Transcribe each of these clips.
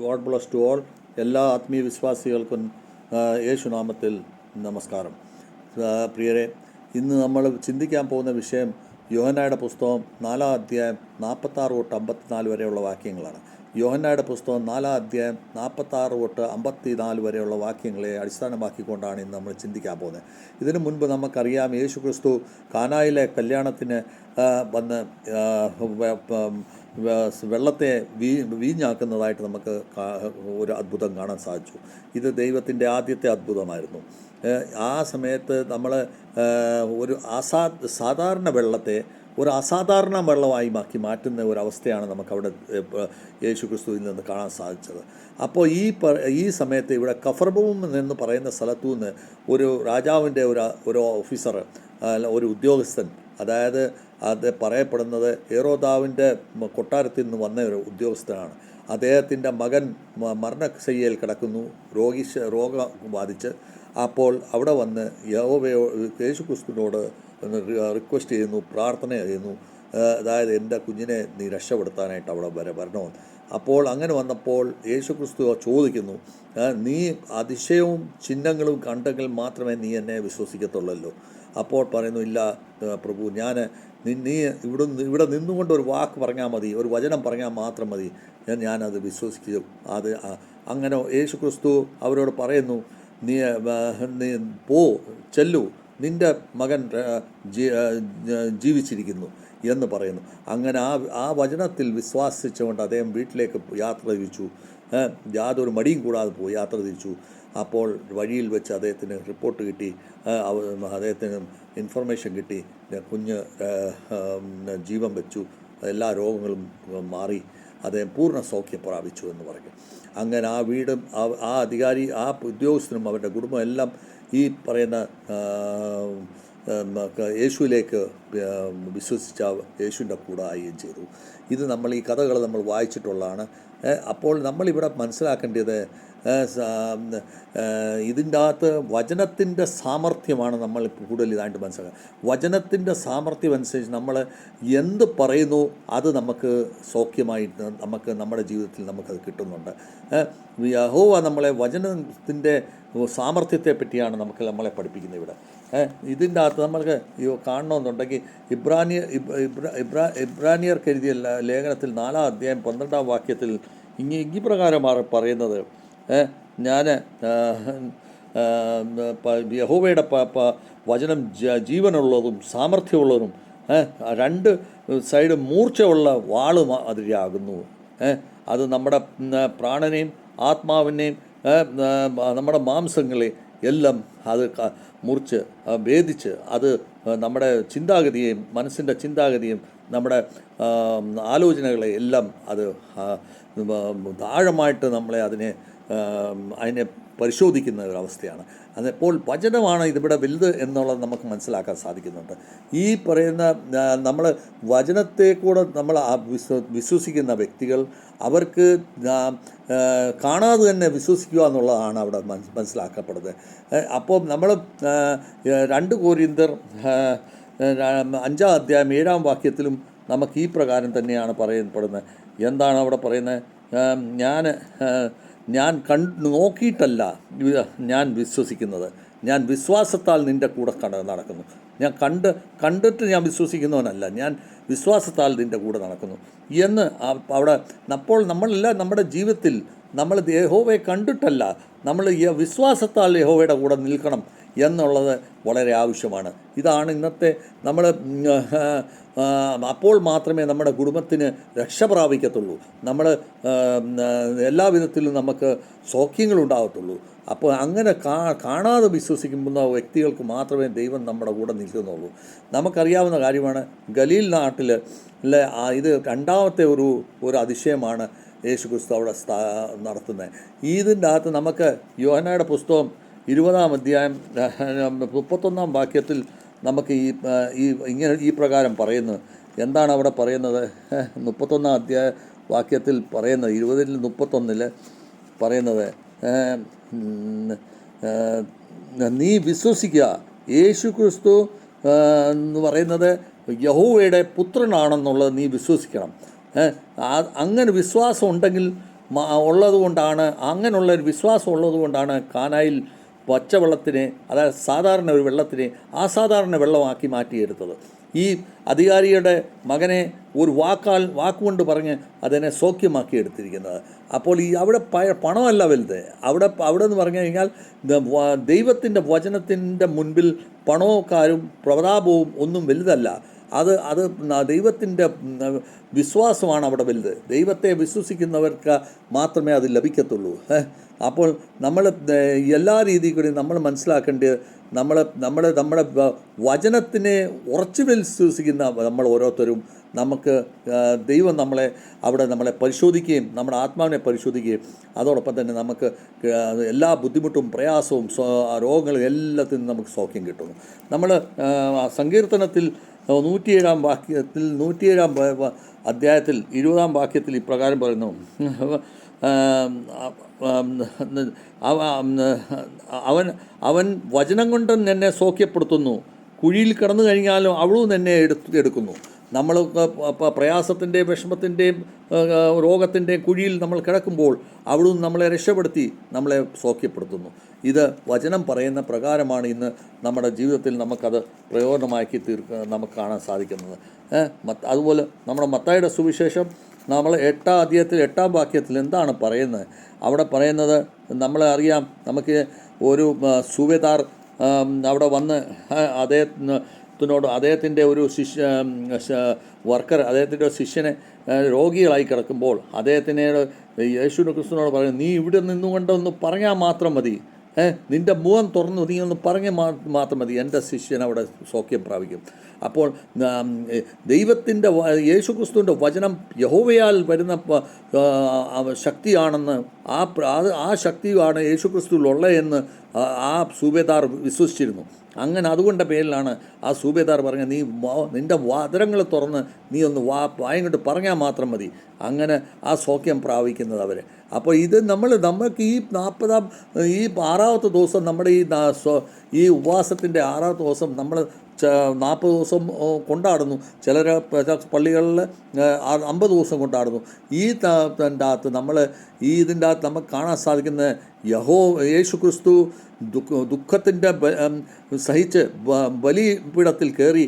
God bless to all. എല്ലാ ആത്മീയ വിശ്വാസികൾക്കും യേശുനാമത്തിൽ നമസ്കാരം. പ്രിയരെ, ഇന്ന് നമ്മൾ ചിന്തിക്കാൻ പോകുന്ന വിഷയം യോഹന്നായുടെ പുസ്തകം 4-ാം അധ്യായം 46 തൊട്ട് 54 വരെയുള്ള വാക്യങ്ങളാണ്. യോഹന്നായുടെ പുസ്തകം 4-ാം അധ്യായം 46 തൊട്ട് 54 വരെയുള്ള വാക്യങ്ങളെ അടിസ്ഥാനമാക്കിക്കൊണ്ടാണ് ഇന്ന് നമ്മൾ ചിന്തിക്കാൻ പോകുന്നത്. ഇതിനു മുൻപ് നമുക്കറിയാം, യേശു ക്രിസ്തു കാനായിലെ കല്യാണത്തിന് വന്ന് വെള്ളത്തെ വീഞ്ഞാക്കുന്നതായിട്ട് നമുക്ക് ഒരു അത്ഭുതം കാണാൻ സാധിച്ചു. ഇത് ദൈവത്തിൻ്റെ ആദ്യത്തെ അത്ഭുതമായിരുന്നു. ആ സമയത്ത് നമ്മൾ ഒരു സാധാരണ വെള്ളത്തെ ഒരു അസാധാരണ വെള്ളമായി മാറ്റുന്ന ഒരവസ്ഥയാണ് നമുക്കവിടെ യേശു ക്രിസ്തുവിൽ നിന്ന് കാണാൻ സാധിച്ചത്. അപ്പോൾ ഈ സമയത്ത് ഇവിടെ കഫർനഹൂം എന്ന് പറയുന്ന സ്ഥലത്തു നിന്ന് ഒരു രാജാവിൻ്റെ ഒരു ഓഫീസർ, ഒരു ഉദ്യോഗസ്ഥൻ, അതായത് അത് പറയപ്പെടുന്നത് ഹെരോദാവിൻ്റെ കൊട്ടാരത്തിൽ നിന്ന് വന്ന ഒരു ഉദ്യോഗസ്ഥനാണ്. അദ്ദേഹത്തിൻ്റെ മകൻ മരണശയ്യയിൽ കിടക്കുന്നു, രോഗം ബാധിച്ച്. അപ്പോൾ അവിടെ വന്ന് യേശു ക്രിസ്തുവിനോട് റിക്വസ്റ്റ് ചെയ്യുന്നു, പ്രാർത്ഥന ചെയ്യുന്നു. അതായത് എൻ്റെ കുഞ്ഞിനെ നീ രക്ഷപ്പെടുത്താനായിട്ട് അവിടെ വരണമെന്ന്. അപ്പോൾ അങ്ങനെ വന്നപ്പോൾ യേശു ക്രിസ്തു ചോദിക്കുന്നു, നീ അതിശയവും ചിഹ്നങ്ങളും കണ്ടെങ്കിൽ മാത്രമേ നീ എന്നെ വിശ്വസിക്കത്തുള്ളല്ലോ. അപ്പോൾ പറയുന്നു, ഇല്ല പ്രഭു, നീ ഇവിടെ നിന്നുകൊണ്ട് ഒരു വാക്ക് പറഞ്ഞാൽ മതി, ഒരു വചനം പറഞ്ഞാൽ മാത്രം മതി, ഞാനത് വിശ്വസിക്കും. അങ്ങനെ യേശു ക്രിസ്തു അവരോട് പറയുന്നു, നീ ചെല്ലു, നിൻ്റെ മകൻ ജീവിച്ചിരിക്കുന്നു എന്ന് പറയുന്നു. അങ്ങനെ ആ വചനത്തിൽ വിശ്വസിച്ചുകൊണ്ട് അദ്ദേഹം വീട്ടിലേക്ക് യാത്ര തിരിച്ചു. യാതൊരു മടിയും കൂടാതെ യാത്ര തിരിച്ചു. അപ്പോൾ വഴിയിൽ വെച്ച് അദ്ദേഹത്തിന് റിപ്പോർട്ട് കിട്ടി, അദ്ദേഹത്തിന് ഇൻഫർമേഷൻ കിട്ടി, കുഞ്ഞ് ജീവൻ വെച്ചു, എല്ലാ രോഗങ്ങളും മാറി, അദ്ദേഹം പൂർണ്ണ സൗഖ്യം പ്രാപിച്ചു എന്ന് പറഞ്ഞു. അങ്ങനെ ആ വീടും ആ അധികാരി, ആ ഉദ്യോഗസ്ഥനും അവരുടെ കുടുംബം എല്ലാം ഈ പറയുന്ന യേശുവിലേക്ക് വിശ്വസിച്ച യേശുവിൻ്റെ കൂടെ ആവുകയും ചെയ്തു. ഇത് ഈ കഥകൾ നമ്മൾ വായിച്ചിട്ടുള്ളതാണ്. അപ്പോൾ നമ്മളിവിടെ മനസ്സിലാക്കേണ്ടത്, ഇതിൻ്റെ അകത്ത് വചനത്തിൻ്റെ സാമർഥ്യമാണ് നമ്മൾ കൂടുതൽ ഇതായിട്ട് മനസ്സിലാക്കുക. വചനത്തിൻ്റെ സാമർഥ്യം അനുസരിച്ച് നമ്മൾ എന്ത് പറയുന്നു അത് നമുക്ക് സൗഖ്യമായിട്ട് നമ്മുടെ ജീവിതത്തിൽ നമുക്കത് കിട്ടുന്നുണ്ട്. യഹോവ നമ്മളെ വചനത്തിൻ്റെ സാമർഥ്യത്തെ പറ്റിയാണ് നമ്മളെ പഠിപ്പിക്കുന്നത് ഇവിടെ. ഇതിൻ്റെ അകത്ത് നമ്മൾക്ക് കാണണമെന്നുണ്ടെങ്കിൽ ഇബ്രാനിയർക്ക് എഴുതിയ ലേഖനത്തിൽ 4-ാം അധ്യായം 12-ാം വാക്യത്തിൽ ഇപ്രകാരമാണ് പറയുന്നത്, ഞാൻ യഹോവയുടെ വചനം ജീവനുള്ളതും സാമർഥ്യമുള്ളതും 2 സൈഡ് മൂർച്ചയുള്ള വാള് മാതിരിയാകുന്നു. അത് നമ്മുടെ പ്രാണനെയും ആത്മാവിനെയും നമ്മുടെ മാംസങ്ങളെ എല്ലാം അത് മുറിച്ച് ഭേദിച്ച്, അത് നമ്മുടെ ചിന്താഗതിയെയും മനസ്സിൻ്റെ ചിന്താഗതിയും നമ്മുടെ ആലോചനകളെ എല്ലാം അത് ആഴമായിട്ട് നമ്മളെ അതിനെ പരിശോധിക്കുന്ന ഒരവസ്ഥയാണ്. അപ്പോൾ വചനമാണ് ഇതിവിടെ വലുത് എന്നുള്ളത് നമുക്ക് മനസ്സിലാക്കാൻ സാധിക്കുന്നുണ്ട്. ഈ പറയുന്ന നമ്മൾ വചനത്തെ കൂടെ നമ്മൾ വിശ്വസിക്കുന്ന വ്യക്തികൾ, അവർക്ക് കാണാതെ തന്നെ വിശ്വസിക്കുക എന്നുള്ളതാണ് അവിടെ മനസ്സിലാക്കപ്പെടുന്നത്. അപ്പോൾ നമ്മൾ 2 കൊരിന്ത്യർ 5-ാം അധ്യായം 7-ാം വാക്യത്തിലും നമുക്ക് ഈ പ്രകാരം തന്നെയാണ് പറയപ്പെടുന്നത്. എന്താണ് അവിടെ പറയുന്നത്? ഞാൻ നോക്കിയിട്ടല്ല ഞാൻ വിശ്വസിക്കുന്നത്, ഞാൻ വിശ്വാസത്താൽ നിൻ്റെ കൂടെ നടക്കുന്നു. ഞാൻ കണ്ടിട്ട് ഞാൻ വിശ്വസിക്കുന്നവനല്ല, ഞാൻ വിശ്വാസത്താൽ നിൻ്റെ കൂടെ നടക്കുന്നു എന്ന് അവിടെ. അപ്പോൾ നമ്മളെല്ലാം നമ്മുടെ ജീവിതത്തിൽ നമ്മൾ യഹോവയെ കണ്ടിട്ടല്ല, നമ്മൾ വിശ്വാസത്താൽ യഹോവയുടെ കൂടെ നിൽക്കണം എന്നുള്ളത് വളരെ ആവശ്യമാണ്. ഇതാണ് ഇന്നത്തെ നമ്മൾ. അപ്പോൾ മാത്രമേ നമ്മുടെ കുടുംബത്തിന് രക്ഷ പ്രാപിക്കത്തുള്ളൂ, നമ്മൾ എല്ലാ വിധത്തിലും നമുക്ക് സൗഖ്യങ്ങളുണ്ടാകത്തുള്ളൂ. അപ്പോൾ അങ്ങനെ കാണാതെ വിശ്വസിക്കുന്ന വ്യക്തികൾക്ക് മാത്രമേ ദൈവം നമ്മുടെ കൂടെ നിൽക്കുന്നുള്ളൂ. നമുക്കറിയാവുന്ന കാര്യമാണ്, ഗലീൽ നാട്ടിൽ ഇത് 2ാമത്തെ ഒരു അതിശയമാണ് യേശു ക്രിസ്തു അവിടെ നടത്തുന്നത്. ഇതിൻ്റെ അകത്ത് നമുക്ക് യോഹന്നായുടെ പുസ്തകം 20-ാം അധ്യായം 31-ാം വാക്യത്തിൽ നമുക്ക് ഈ പ്രകാരം പറയുന്നു. എന്താണ് അവിടെ പറയുന്നത്? 31-ാം അധ്യായ വാക്യത്തിൽ പറയുന്നത്, 20-31 പറയുന്നത്, നീ വിശ്വസിക്കുക, യേശു ക്രിസ്തു എന്ന് പറയുന്നത് യഹോവയുടെ പുത്രനാണെന്നുള്ളത് നീ വിശ്വസിക്കണം. അങ്ങനെ വിശ്വാസം ഉണ്ടെങ്കിൽ ഉള്ളതുകൊണ്ടാണ്, അങ്ങനെയുള്ളൊരു വിശ്വാസം ഉള്ളതുകൊണ്ടാണ് കാനായിൽ പച്ചവെള്ളത്തിനെ, അതായത് സാധാരണ ഒരു വെള്ളത്തിനെ അസാധാരണ വെള്ളമാക്കി മാറ്റിയെടുത്തത്. ഈ അധികാരിയുടെ മകനെ ഒരു വാക്കുകൊണ്ട് പറഞ്ഞ് അതിനെ സൗഖ്യമാക്കി എടുത്തിരിക്കുന്നത്. അപ്പോൾ ഈ അവിടെ പണമല്ല വലുത്. അവിടെ എന്ന് പറഞ്ഞു കഴിഞ്ഞാൽ ദൈവത്തിൻ്റെ വചനത്തിൻ്റെ മുൻപിൽ പണവുകാരും പ്രതാപവും ഒന്നും വലുതല്ല. അത് ദൈവത്തിൻ്റെ വിശ്വാസമാണ് അവിടെ വലുത്. ദൈവത്തെ വിശ്വസിക്കുന്നവർക്ക് മാത്രമേ അത് ലഭിക്കത്തുള്ളൂ. അപ്പോൾ നമ്മൾ എല്ലാ രീതിയിൽ കൂടി നമ്മൾ മനസ്സിലാക്കേണ്ടത്, നമ്മുടെ വചനത്തിനെ ഉറച്ചു വിശ്വസിക്കുന്ന നമ്മൾ ഓരോരുത്തരും, നമുക്ക് ദൈവം നമ്മളെ പരിശോധിക്കുകയും നമ്മുടെ ആത്മാവിനെ പരിശോധിക്കുകയും അതോടൊപ്പം തന്നെ നമുക്ക് എല്ലാ ബുദ്ധിമുട്ടും പ്രയാസവും രോഗങ്ങളും എല്ലാത്തിനും നമുക്ക് സൗഖ്യം കിട്ടുന്നു. നമ്മൾ സങ്കീർത്തനത്തിൽ 107 അധ്യായത്തിൽ 20 വാക്യത്തിൽ ഇപ്രകാരം പറയുന്നു, അവൻ വചനം കൊണ്ട് എന്നെ സൗഖ്യപ്പെടുത്തുന്നു, കുഴിയിൽ കിടന്നു കഴിഞ്ഞാലും അവളും എന്നെ എടുക്കുന്നു. നമ്മൾ പ്രയാസത്തിൻ്റെയും വിഷമത്തിൻ്റെയും രോഗത്തിൻ്റെയും കുഴിയിൽ നമ്മൾ കിടക്കുമ്പോൾ അവിടുന്ന് നമ്മളെ രക്ഷപ്പെടുത്തി നമ്മളെ സൗഖ്യപ്പെടുത്തുന്നു. ഇത് വചനം പറയുന്ന പ്രകാരമാണ് ഇന്ന് നമ്മുടെ ജീവിതത്തിൽ നമുക്കത് പ്രയോജനമാക്കി നമുക്ക് കാണാൻ സാധിക്കുന്നത്. അതുപോലെ നമ്മുടെ മത്തായിയുടെ സുവിശേഷം നമ്മൾ 8-ാം അധ്യായത്തിൽ 8-ാം വാക്യത്തിൽ എന്താണ് പറയുന്നത്? അവിടെ പറയുന്നത് നമ്മളെ അറിയാം. നമുക്ക് ഒരു സുബേദാർ അവിടെ വന്ന് അദ്ദേഹത്തിൻ്റെ ഒരു വർക്കർ, അദ്ദേഹത്തിൻ്റെ ശിഷ്യനെ രോഗികളായി കിടക്കുമ്പോൾ അദ്ദേഹത്തിനോട് യേശു ക്രിസ്തുവിനോട് പറയുന്നത്, നീ ഇവിടെ നിന്നുകൊണ്ടൊന്ന് പറഞ്ഞാൽ മാത്രം മതി, നിൻ്റെ മുഖം തുറന്നു നീ ഒന്ന് പറഞ്ഞ് മാത്രം മതി, എൻ്റെ ശിഷ്യൻ അവിടെ സൗഖ്യം പ്രാപിക്കും. അപ്പോൾ ദൈവത്തിൻ്റെ യേശുക്രിസ്തുവിൻ്റെ വചനം യഹോവയാൽ വരുന്ന ശക്തിയാണെന്ന്, ആ ശക്തിയാണ് യേശുക്രിസ്തുവിലുള്ളതെന്ന് ആ സൂബേദാർ വിശ്വസിച്ചിരുന്നു. അങ്ങനെ അതുകൊണ്ട പേരിലാണ് ആ സൂബേദാർ പറഞ്ഞത്, നിൻ്റെ വാതിരങ്ങൾ തുറന്ന് നീ ഒന്ന് വായം കൊണ്ട് പറഞ്ഞാൽ മാത്രം മതി. അങ്ങനെ ആ സൗഖ്യം പ്രാപിക്കുന്നത് അവർ. അപ്പോൾ ഇത് നമുക്ക് ഈ 6-ാമത്തെ ദിവസം നമ്മുടെ ഈ ഉപവാസത്തിൻ്റെ 6-ാമത്തെ ദിവസം നമ്മൾ 40 ദിവസം കൊണ്ടാടുന്നു. ചിലർ പള്ളികളിൽ 50 ദിവസം കൊണ്ടാടുന്നു. ഇതിൻ്റെ അകത്ത് നമുക്ക് കാണാൻ സാധിക്കുന്ന യേശു ക്രിസ്തു ദുഃഖത്തിൻ്റെ സഹിച്ച് ബലിപീഠത്തിൽ കയറി,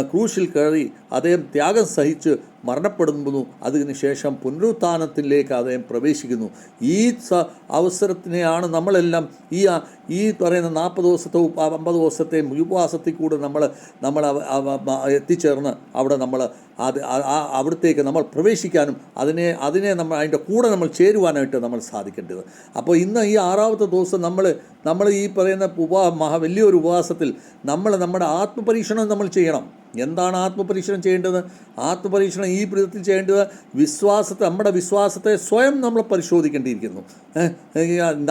ക്രൂശിൽ കയറി അദ്ദേഹം ത്യാഗം സഹിച്ച് മരണപ്പെടുന്നു. അതിനുശേഷം പുനരുത്ഥാനത്തിലേക്ക് അദ്ദേഹം പ്രവേശിക്കുന്നു. ഈ അവസരത്തിനെയാണ് നമ്മളെല്ലാം ഈ പറയുന്ന 40 ദിവസത്തെ 50 ദിവസത്തെ ഉപവാസത്തിൽ കൂടെ നമ്മൾ എത്തിച്ചേർന്ന് അവിടെ അവിടത്തേക്ക് നമ്മൾ പ്രവേശിക്കാനും അതിനെ നമ്മൾ അതിൻ്റെ കൂടെ നമ്മൾ ചേരുവാനായിട്ട് നമ്മൾ സാധിക്കേണ്ടത്. അപ്പോൾ ഇന്ന് ഈ 6-ാമത്തെ ദിവസം നമ്മൾ ഈ പറയുന്ന വലിയൊരു ഉപവാസത്തിൽ നമ്മുടെ ആത്മപരീക്ഷണം നമ്മൾ ചെയ്യണം. എന്താണ് ആത്മപരീക്ഷണം ചെയ്യേണ്ടത്? ആത്മപരീക്ഷണം ഈ വിധത്തിൽ ചെയ്യേണ്ടത് നമ്മുടെ വിശ്വാസത്തെ സ്വയം നമ്മൾ പരിശോധിക്കേണ്ടിയിരിക്കുന്നു.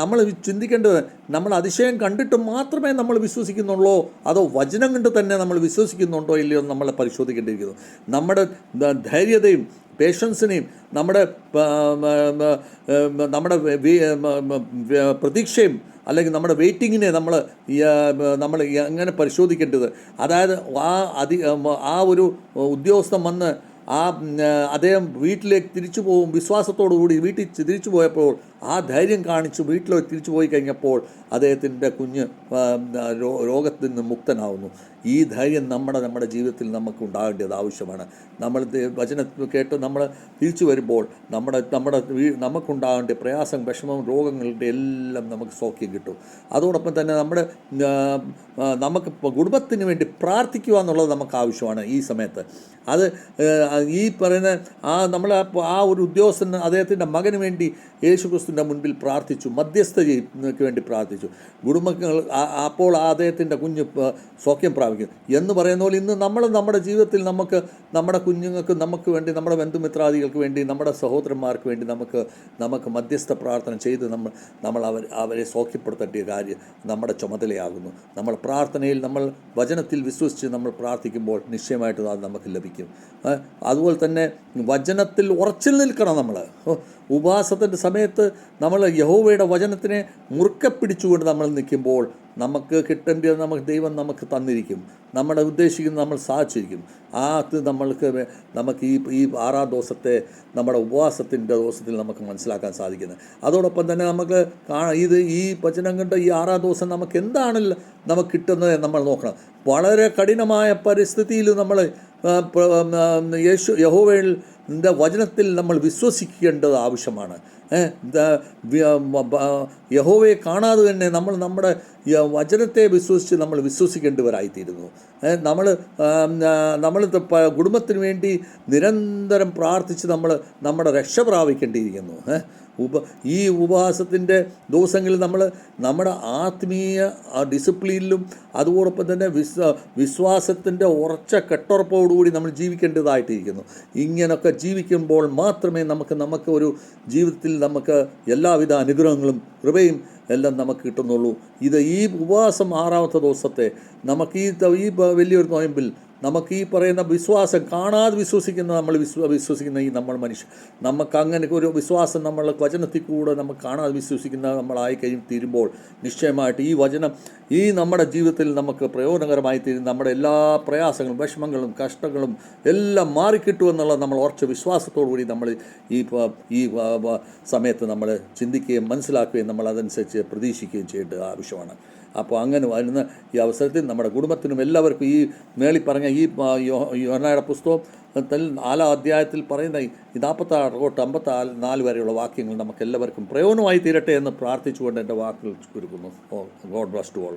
നമ്മൾ ചിന്തിക്കേണ്ടത്, നമ്മൾ അതിശയം കണ്ടിട്ട് മാത്രമേ നമ്മൾ വിശ്വസിക്കുന്നുള്ളൂ, അതോ വചനം കൊണ്ട് തന്നെ നമ്മൾ വിശ്വസിക്കുന്നുണ്ടോ ഇല്ലയോ എന്ന് നമ്മളെ പരിശോധിക്കേണ്ടിയിരിക്കുന്നു. നമ്മുടെ ധൈര്യതയും പേഷ്യൻസിനെയും നമ്മുടെ പ്രതീക്ഷയും അല്ലെങ്കിൽ നമ്മുടെ വെയിറ്റിങ്ങിനെ നമ്മൾ എങ്ങനെ പരിശോധിക്കേണ്ടത്? അതായത് ആ ഒരു ഉദ്യോഗസ്ഥൻ വന്ന് അദ്ദേഹം വീട്ടിലേക്ക് തിരിച്ചു പോകും, വിശ്വാസത്തോടു കൂടി വീട്ടിൽ തിരിച്ചു പോയപ്പോൾ ആ ധൈര്യം കാണിച്ച് വീട്ടിലേക്ക് തിരിച്ചു പോയി കഴിഞ്ഞപ്പോൾ അദ്ദേഹത്തിൻ്റെ കുഞ്ഞ് രോഗത്തിൽ നിന്ന് മുക്തനാവുന്നു. ഈ ധൈര്യം നമ്മുടെ ജീവിതത്തിൽ നമുക്ക് ഉണ്ടാകേണ്ടത് ആവശ്യമാണ്. നമ്മൾ വചനം കേട്ട് നമ്മൾ തിരിച്ചു വരുമ്പോൾ നമുക്കുണ്ടാകേണ്ട പ്രയാസം, വിഷമം, രോഗങ്ങളുടെ എല്ലാം നമുക്ക് സൗഖ്യം കിട്ടും. അതോടൊപ്പം തന്നെ നമുക്ക് കുടുംബത്തിന് വേണ്ടി പ്രാർത്ഥിക്കുക എന്നുള്ളത് നമുക്ക് ആവശ്യമാണ് ഈ സമയത്ത്. അത് ഈ പറയുന്ന ആ ഒരു ഉദ്യോഗസ്ഥന് അദ്ദേഹത്തിൻ്റെ മകന് വേണ്ടി യേശുക്രിസ്തുവിൻ്റെ മുൻപിൽ പ്രാർത്ഥിച്ചു, മധ്യസ്ഥതയ്ക്ക് വേണ്ടി പ്രാർത്ഥിച്ചു. കുടുംബങ്ങൾ അപ്പോൾ അദ്ദേഹത്തിൻ്റെ കുഞ്ഞ് സൗഖ്യം പ്രാപിക്കും എന്ന് പറയുന്ന പോലെ ഇന്ന് നമ്മുടെ ജീവിതത്തിൽ നമ്മുടെ കുഞ്ഞുങ്ങൾക്ക്, നമുക്ക് വേണ്ടി, നമ്മുടെ ബന്ധുമിത്രാദികൾക്ക് വേണ്ടി, നമ്മുടെ സഹോദരന്മാർക്ക് വേണ്ടി നമുക്ക് മധ്യസ്ഥ പ്രാർത്ഥന ചെയ്ത് നമ്മൾ അവരെ സൗഖ്യപ്പെടുത്തേണ്ട കാര്യം നമ്മുടെ ചുമതലയാകുന്നു. നമ്മൾ പ്രാർത്ഥനയിൽ, നമ്മൾ വചനത്തിൽ വിശ്വസിച്ച് നമ്മൾ പ്രാർത്ഥിക്കുമ്പോൾ നിശ്ചയമായിട്ടും അത് നമുക്ക് ലഭിക്കും. അതുപോലെ തന്നെ വചനത്തിൽ ഉറച്ചു നിൽക്കണം. നമ്മൾ ഉപവാസത്തിൻ്റെ സമയത്ത് നമ്മൾ യഹോവയുടെ വചനത്തിനെ മുറുക്കെ പിടിച്ചുകൊണ്ട് നമ്മൾ നിൽക്കുമ്പോൾ നമുക്ക് കിട്ടേണ്ടത് ദൈവം നമുക്ക് തന്നിരിക്കും. നമ്മുടെ ഉദ്ദേശിക്കുന്നത് നമ്മൾ സാധിച്ചിരിക്കും. അത് നമുക്ക് ഈ 6 ദിവസത്തെ നമ്മുടെ ഉപവാസത്തിൻ്റെ ദിവസത്തിൽ നമുക്ക് മനസ്സിലാക്കാൻ സാധിക്കുന്നത്. അതോടൊപ്പം തന്നെ നമുക്ക് ഈ വചനം കണ്ട ഈ 6 ദിവസം നമുക്ക് എന്താണ് നമുക്ക് കിട്ടുന്നത് നമ്മൾ നോക്കണം. വളരെ കഠിനമായ പരിസ്ഥിതിയിൽ നമ്മൾ യഹോവയുടെ വചനത്തിൽ നമ്മൾ വിശ്വസിക്കേണ്ടത് ആവശ്യമാണ്. യഹോവയെ കാണാതെ തന്നെ നമ്മുടെ വചനത്തെ വിശ്വസിച്ച് നമ്മൾ വിശ്വസിക്കേണ്ടവരായിത്തീരുന്നു. നമ്മൾ കുടുംബത്തിന് വേണ്ടി നിരന്തരം പ്രാർത്ഥിച്ച് നമ്മുടെ രക്ഷ പ്രാപിക്കേണ്ടിയിരിക്കുന്നു. ഈ ഉപവാസത്തിൻ്റെ ദിവസങ്ങളിൽ നമ്മുടെ ആത്മീയ ഡിസിപ്ലിനിലും അതോടൊപ്പം തന്നെ വിശ്വാസത്തിൻ്റെ ഉറച്ച കെട്ടുറപ്പോടുകൂടി നമ്മൾ ജീവിക്കേണ്ടതായിട്ടിരിക്കുന്നു. ഇങ്ങനെയൊക്കെ ജീവിക്കുമ്പോൾ മാത്രമേ നമുക്ക് ഒരു ജീവിതത്തിൽ നമുക്ക് എല്ലാവിധ അനുഗ്രഹങ്ങളും കൃപയും എല്ലാം നമുക്ക് കിട്ടുന്നുള്ളൂ. ഈ ഉപവാസം 6ാമത്തെ ദിവസത്തെ നമുക്ക് ഈ വലിയൊരു നോയമ്പിൽ നമുക്ക് ഈ പറയുന്ന വിശ്വാസം കാണാതെ വിശ്വസിക്കുന്ന വിശ്വസിക്കുന്ന നമ്മൾ മനുഷ്യൻ, നമുക്ക് അങ്ങനെ ഒരു വിശ്വാസം നമ്മൾ വചനത്തിൽ കൂടെ നമുക്ക് കാണാതെ വിശ്വസിക്കുന്ന നമ്മളായി തീരുമ്പോൾ നിശ്ചയമായിട്ട് ഈ വചനം നമ്മുടെ ജീവിതത്തിൽ നമുക്ക് പ്രയോജനകരമായി തീരും. നമ്മുടെ എല്ലാ പ്രയാസങ്ങളും വിഷമങ്ങളും കഷ്ടങ്ങളും എല്ലാം മാറിക്കിട്ടുമെന്നുള്ള നമ്മൾ ഉറച്ച വിശ്വാസത്തോടു കൂടി നമ്മൾ ഈ സമയത്ത് നമ്മൾ ചിന്തിക്കുകയും മനസ്സിലാക്കുകയും നമ്മൾ അതനുസരിച്ച് പ്രതീക്ഷിക്കുകയും ചെയ്യേണ്ടത് ആവശ്യമാണ്. അപ്പോൾ അങ്ങനെ വരുന്ന ഈ അവസരത്തിൽ നമ്മുടെ കുടുംബത്തിനും എല്ലാവർക്കും ഈ മേളിൽ പറഞ്ഞ ഈ യോഹന്നായുടെ പുസ്തകത്തിൽ 4ാം അധ്യായത്തിൽ പറയുന്ന ഈ 46 തൊട്ട് 54 വരെയുള്ള വാക്യങ്ങൾ നമുക്ക് എല്ലാവർക്കും പ്രയോജനമായി തീരട്ടെ എന്ന് പ്രാർത്ഥിച്ചുകൊണ്ട് എൻ്റെ വാക്കുകൾ ചുരുക്കുന്നു. God bless to all.